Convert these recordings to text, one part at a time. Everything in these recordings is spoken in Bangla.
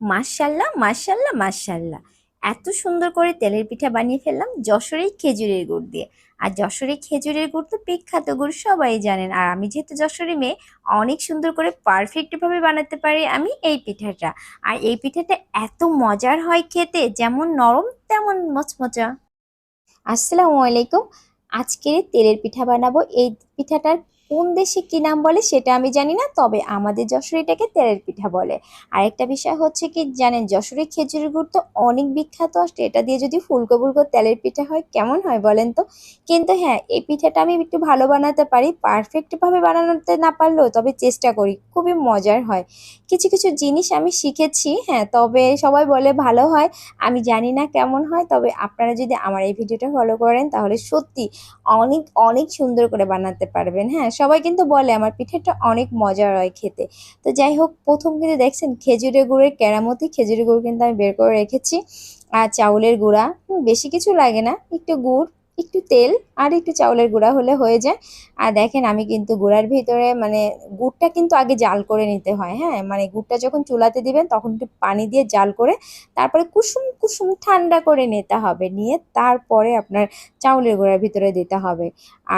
মাশাল্লাহ মাশাল্লাহ মাশাল্লাহ, এত সুন্দর করে তেলের পিঠা বানিয়ে ফেললাম যশোরের খেজুরের গুড় দিয়ে। আর যশোরের খেজুরের গুড় তো বিখ্যাত গুড়, সবাই জানেন। আর আমি যেহেতু যশোরের মেয়ে, অনেক সুন্দর করে পারফেক্ট ভাবে বানাতে পারি আমি এই পিঠাটা। আর এই পিঠাটা এত মজার হয় খেতে, যেমন নরম তেমন মচমচা। আসসালামু আলাইকুম। আজকে তেলের পিঠা বানাবো। এই পিঠাটার কোন দেশে কি নাম বলে সেটা আমি জানি না, তবে আমাদের যশোরে এটাকে তেলের পিঠা বলে। আরেকটা বিষয় হচ্ছে কি জানেন, যশোরের খেজুরের গুড় তো অনেক বিখ্যাত, আর এটা দিয়ে যদি ফুলকো ফুলকো তেলের পিঠা হয় কেমন হয় বলেন তো। কিন্তু হ্যাঁ, এই পিঠাটা আমি একটু ভালো বানাতে পারি, পারফেক্ট ভাবে বানাতে না পারলেও তবে চেষ্টা করি, খুবই মজার হয়। কিছু কিছু জিনিস আমি শিখেছি, হ্যাঁ, তবে সবাই বলে ভালো হয়। আমি জানি না কেমন হয়, তবে আপনারা যদি আমার এই ভিডিওটা ফলো করেন তাহলে সত্যি অনেক অনেক সুন্দর করে বানাতে পারবেন। হ্যাঁ, সবাই কিন্তু বলে আমার পিঠাটা অনেক মজার হয় খেতে। তো যাই হোক, প্রথম কিন্তু দেখছেন খেজুরের গুড়ের কেরামতি, খেজুরের গুড় কিন্তু আমি বের করে রেখেছি। আর চাউলের গুঁড়া, বেশি কিছু লাগে না, একটু গুড়, একটু তেল আর একটু চাউলের গুঁড়া হলে হয়ে যায়। আর দেখেন আমি কিন্তু গুঁড়ার ভিতরে মানে গুড়টা কিন্তু আগে জাল করে নিতে হয়। হ্যাঁ, মানে গুড়টা যখন চুলাতে দিবেন তখন একটু পানি দিয়ে জাল করে তারপরে কুসুম কুসুম ঠান্ডা করে নিতে হবে, নিয়ে তারপরে আপনার চাউলের গুঁড়ার ভিতরে দিতে হবে।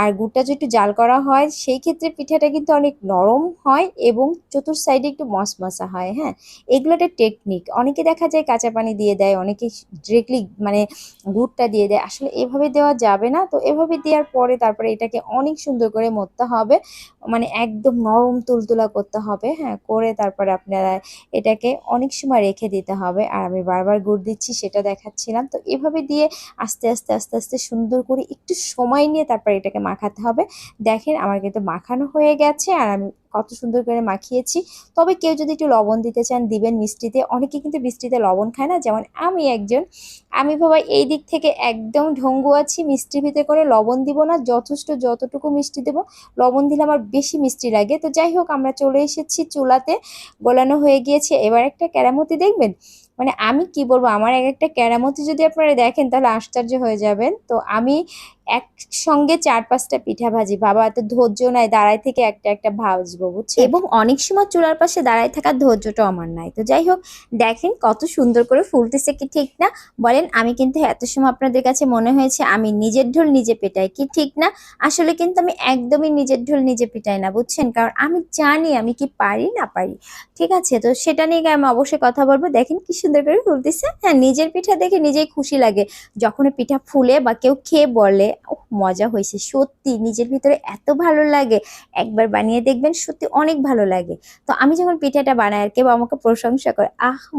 আর গুড়টা যদি একটু জাল করা হয় সেই ক্ষেত্রে পিঠাটা কিন্তু অনেক নরম হয় এবং চতুর সাইডে একটু মশমশা হয়। হ্যাঁ, এগুলো একটা টেকনিক। অনেকে দেখা যায় কাঁচা পানি দিয়ে দেয়, অনেকে ডিরেক্টলি মানে গুড়টা দিয়ে দেয়। আসলে এভাবে দেওয়া যাবে না, তো এভাবে দেওয়ার পরে তারপরে এটাকে অনেক সুন্দর করে মথতে হবে, মানে একদম নরম তুলতুলা করতে হবে। হ্যাঁ, করে তারপরে আপনারা এটাকে অনেক সময় রেখে দিতে হবে। আর আমি বারবার গুড় দিচ্ছি সেটা দেখাচ্ছিলাম। তো এভাবে দিয়ে আস্তে আস্তে আস্তে আস্তে সুন্দর করে একটু সময় নিয়ে তারপর এটাকে মাখাতে হবে। দেখেন আমার কিন্তু মাখানো হয়ে গেছে, আর আমি কত সুন্দর করে মাখিয়েছি। তবে কেউ যদি একটু লবণ দিতে চান দিবেন মিষ্টিতে, অনেকে কিন্তু মিষ্টিতে লবণ খায় না, যেমন আমি একজন। আমি বাবা এই দিক থেকে একদম ঢঙ্গু আছি, মিষ্টির ভিতরে করে লবণ দিব না, যথেষ্ট যতটুকু মিষ্টি দেবো। লবণ দিলে আমার বেশি মিষ্টি লাগে। তো যাই হোক, আমরা চলে এসেছি চুলাতে, গোলানো হয়ে গিয়েছে। এবার একটা কেরামতি দেখবেন, মানে আমি কি বলবো, আমার এক একটা কেরামতি যদি আপনারা দেখেন তাহলে আশ্চর্য হয়ে যাবেন। তো আমি একসঙ্গে 4-5টা পিঠা ভাজি, বাবা এত ধৈর্য নাই দাঁড়ায় থেকে একটা একটা ভাজবো, বুঝছেন। এবং অনেক সময় চুলার পাশে দাঁড়ায় থাকার ধৈর্যটাও আমার নাই। তো যাই হোক, দেখেন কত সুন্দর করে ফুলতেছে, কি ঠিক না বলেন? আমি কিন্তু এত সময় আপনাদের কাছে মনে হয়েছে আমি নিজের ঢোল নিজে পেটাই, কি ঠিক না? আসলে কিন্তু আমি একদমই নিজের ঢোল নিজে পিটাই না, বুঝছেন, কারণ আমি জানি আমি কি পারি না পারি। ঠিক আছে, তো সেটা নিয়ে আমি অবশ্যই কথা বলবো। দেখেন কি সুন্দর করে ফুলতেছে। হ্যাঁ, নিজের পিঠা দেখে নিজেই খুশি লাগে, যখন পিঠা ফুলে বা কেউ খেয়ে বলে ও মজা হয়েছে। সত্যি নিজের ভিতরে এত ভালো লাগে, একবার বানিয়ে দেখবেন, সত্যি অনেক ভালো লাগে। তো আমি যখন পিঠাটা বানাই আর কেউ আমাকে প্রশংসা করে,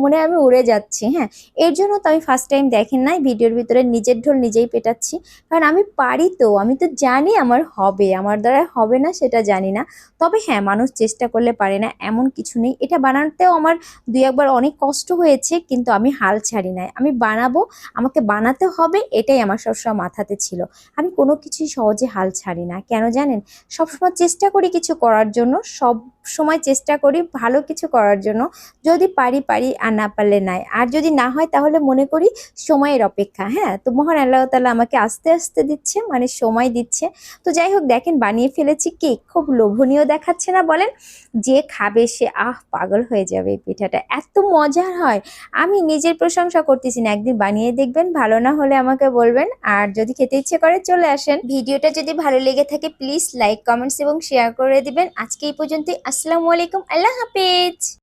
মনে হয় আমি উড়ে যাচ্ছি। হ্যাঁ, এর জন্য তো আমি ফার্স্ট টাইম দেখেন নাই ভিডিওর ভিতরে নিজের ঢোল নিজেই পেটাচ্ছি, কারণ আমি পারি, তো আমি তো জানি আমার হবে, আমার দ্বারা হবে না সেটা জানি না। তবে হ্যাঁ, মানুষ চেষ্টা করলে পারে না এমন কিছু নেই। এটা বানাতেও আমার দুই একবার অনেক কষ্ট হয়েছে, কিন্তু আমি হাল ছাড়ি নাই, আমি বানাবো, আমাকে বানাতে হবে, এটাই আমার সবসময় মাথাতে ছিল। আমি কোনো কিছুই সহজে হাল ছাড়ি না, কেন জানেন? সবসময় চেষ্টা করি কিছু করার জন্য, সব সময় চেষ্টা করি ভালো কিছু করার জন্য। যদি পারি পারি, আর না পারলে নাই, আর যদি না হয় তাহলে মনে করি সময়ের অপেক্ষা। হ্যাঁ, তো মহান আল্লাহ তাআলা আমাকে আস্তে আস্তে দিচ্ছে, মানে সময় দিচ্ছে। তো যাই হোক, দেখেন বানিয়ে ফেলেছি, কেক খুব লোভনীয় দেখাচ্ছে না বলেন? যে খাবে সে পাগল হয়ে যাবে। এই পিঠাটা এত মজার হয়, আমি নিজের প্রশংসা করতেছি না, একদিন বানিয়ে দেখবেন, ভালো না হলে আমাকে বলবেন। আর যদি খেতে ইচ্ছে করে চলে আসেন। ভিডিওটা যদি ভালো লেগে থাকে প্লিজ লাইক কমেন্টস এবং শেয়ার করে দিবেন। আজকে এই পর্যন্তই। আসসালামু আলাইকুম, আল্লাহ হাফেজ।